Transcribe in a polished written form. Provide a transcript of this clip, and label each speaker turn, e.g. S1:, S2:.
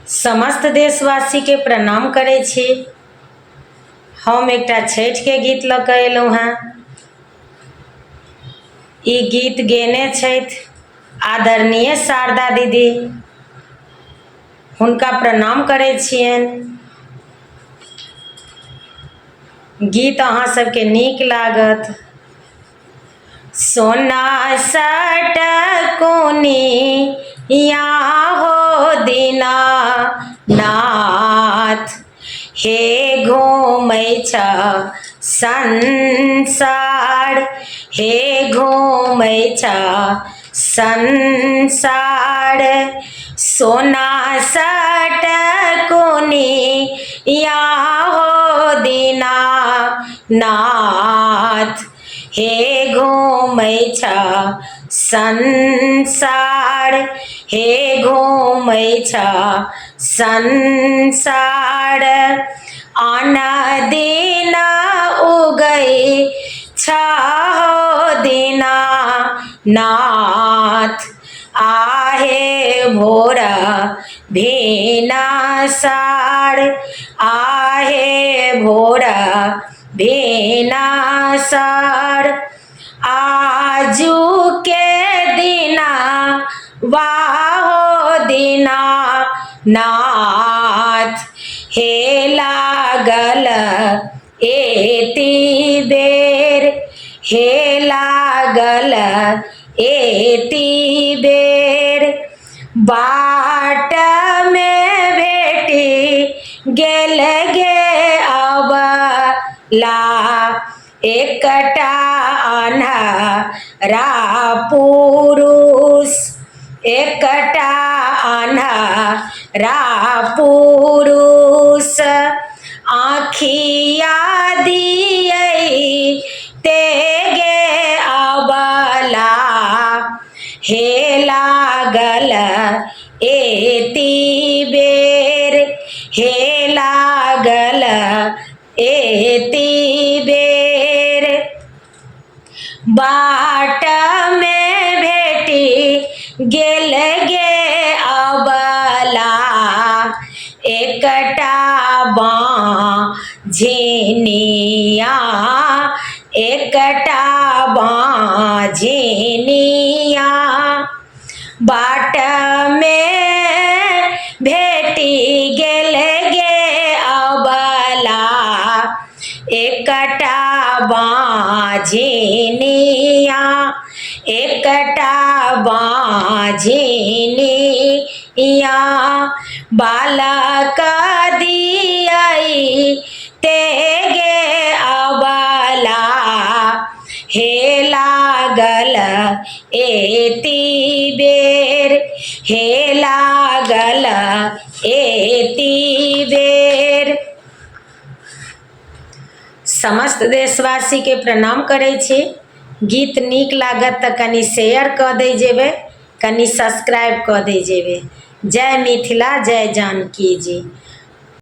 S1: समस्त देशवासी के प्रणाम करे छी। हम एकटा छठ के गीत लऽ कऽ एलहुँ हैं। ई गीत गेने छथि आदरणीय शारदा दीदी, हुनका प्रणाम करे छियनि। गीत अहाँ सबके नीक लागत। सोना सटकोनी या हो दीना नाथ, हे घूमै छ संसार, हे घूमै छ संसार। सोना सटकोनी या हो दीना नाथ, हे घूमै छ संसार, हे घूमै छ संसार। आन दिन उगै छ हो दीना नाथ, आहे भोर भिनसार, आहे भोर भिनसार। आजू के दिना वाहो दीना नाथ, हे लागल एति बेर, हे लागल एति बेर। बाट में भेटी गेल गे अबला, एकटा अन्हरा पुरुष, एकटा अन्हरा पुरुष। आँखिया दियै ते गे अबला, हे लागल एति बेर, हे लागल एति बेर। बाट में भेटी गेल गे अबला, एकटा बाँझिनिया, एकटा बाँझिनिया। बाट में भेटी गेल गे अबला, एकटा बाँझिनिया, एकटा बाँझिनिया। बालक दियै ते गे अबला, हे लागल एति बेर, हे लागल एति बेर। समस्त देशवासी के प्रणाम करे छी। गीत नीक लागत तो कनी शेयर कऽ दे जेबे, कनी सब्सक्राइब कऽ दे जेबे। जय मिथिला, जय जानकी जी।